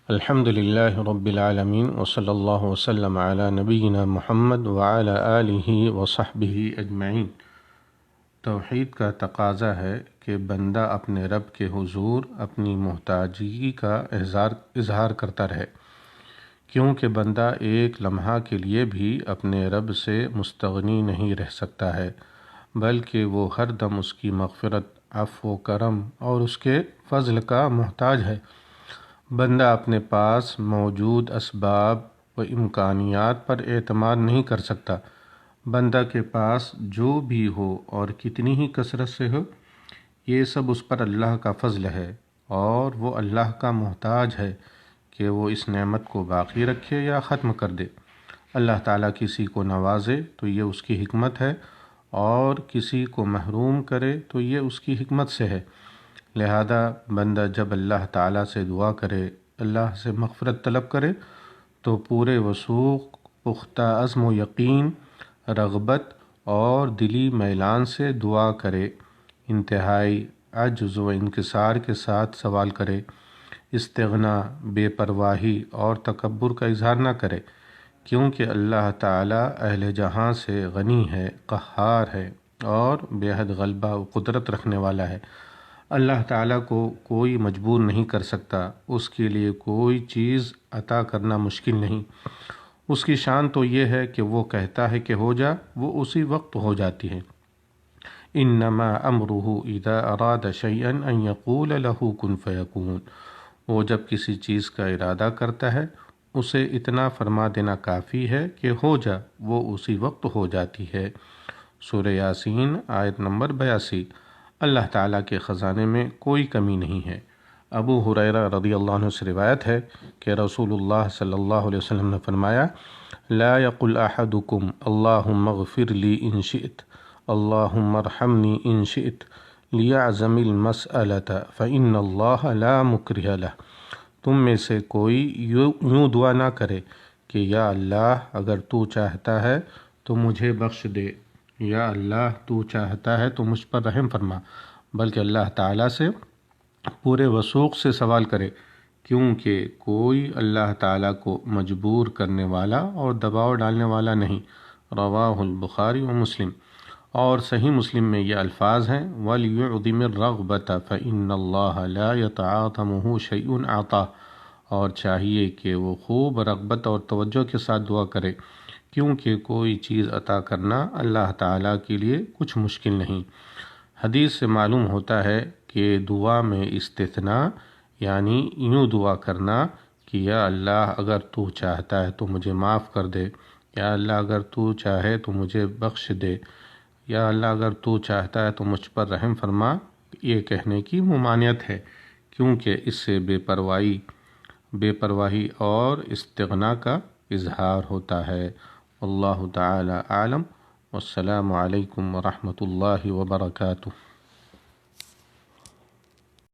الحمد للہ رب العالمین وصلی اللہ وسلم علی نبینا محمد وعلی آلہ وصحبہ اجمعین۔ توحید کا تقاضا ہے کہ بندہ اپنے رب کے حضور اپنی محتاجی کا اظہار کرتا رہے، کیونکہ بندہ ایک لمحہ کے لیے بھی اپنے رب سے مستغنی نہیں رہ سکتا ہے، بلکہ وہ ہر دم اس کی مغفرت، عفو و کرم اور اس کے فضل کا محتاج ہے۔ بندہ اپنے پاس موجود اسباب و امکانیات پر اعتماد نہیں کر سکتا۔ بندہ کے پاس جو بھی ہو اور کتنی ہی کثرت سے ہو، یہ سب اس پر اللہ کا فضل ہے، اور وہ اللہ کا محتاج ہے کہ وہ اس نعمت کو باقی رکھے یا ختم کر دے۔ اللہ تعالیٰ کسی کو نوازے تو یہ اس کی حکمت ہے، اور کسی کو محروم کرے تو یہ اس کی حکمت سے ہے۔ لہذا بندہ جب اللہ تعالیٰ سے دعا کرے، اللہ سے مغفرت طلب کرے، تو پورے وثوق، پختہ عزم و یقین، رغبت اور دلی میلان سے دعا کرے، انتہائی عجز و انکسار کے ساتھ سوال کرے، استغنا، بے پرواہی اور تکبر کا اظہار نہ کرے، کیونکہ اللہ تعالیٰ اہل جہاں سے غنی ہے، قہار ہے اور بے حد غلبہ و قدرت رکھنے والا ہے۔ اللہ تعالیٰ کو کوئی مجبور نہیں کر سکتا، اس کے لیے کوئی چیز عطا کرنا مشکل نہیں۔ اس کی شان تو یہ ہے کہ وہ کہتا ہے کہ ہو جا، وہ اسی وقت ہو جاتی ہے۔ انما امرہ اذا اراد شیئا ان یقول له کن فیکون۔ وہ جب کسی چیز کا ارادہ کرتا ہے، اسے اتنا فرما دینا کافی ہے کہ ہو جا، وہ اسی وقت ہو جاتی ہے۔ سورہ یاسین آیت نمبر 82۔ اللہ تعالیٰ کے خزانے میں کوئی کمی نہیں ہے۔ ابو ہریرہ رضی اللہ عنہ سے روایت ہے کہ رسول اللہ صلی اللہ علیہ وسلم نے فرمایا، لا یقل احدکم اللہم اغفر لی ان شئت، اللہم ارحمنی ان شئت، لیعظم المسألۃ فإن اللہ لا مکرہ لہ۔ تم میں سے کوئی یوں دعا نہ کرے کہ یا اللہ اگر تو چاہتا ہے تو مجھے بخش دے، یا اللہ تو چاہتا ہے تو مجھ پر رحم فرما، بلکہ اللہ تعالیٰ سے پورے وثوق سے سوال کرے، کیونکہ کوئی اللہ تعالیٰ کو مجبور کرنے والا اور دباؤ ڈالنے والا نہیں۔ رواہ البخاری و مسلم۔ اور صحیح مسلم میں یہ الفاظ ہیں، وَلْيُعْظِمِ الرَّغْبَةَ فَإِنَّ اللَّهَ لَا يَتَعَاظَمُهُ شَيْءٌ أَعْطَاهُ۔ اور چاہیے کہ وہ خوب رغبت اور توجہ کے ساتھ دعا کرے، کیونکہ کوئی چیز عطا کرنا اللہ تعالیٰ کے لیے کچھ مشکل نہیں۔ حدیث سے معلوم ہوتا ہے کہ دعا میں استثناء، یعنی یوں دعا کرنا کہ یا اللہ اگر تو چاہتا ہے تو مجھے معاف کر دے، یا اللہ اگر تو چاہے تو مجھے بخش دے، یا اللہ اگر تو چاہتا ہے تو مجھ پر رحم فرما، یہ کہنے کی ممانعت ہے، کیونکہ اس سے بے پرواہی اور استغنا کا اظہار ہوتا ہے۔ اللہ تعالی عالم۔ والسلام علیکم ورحمۃ اللہ وبرکاتہ۔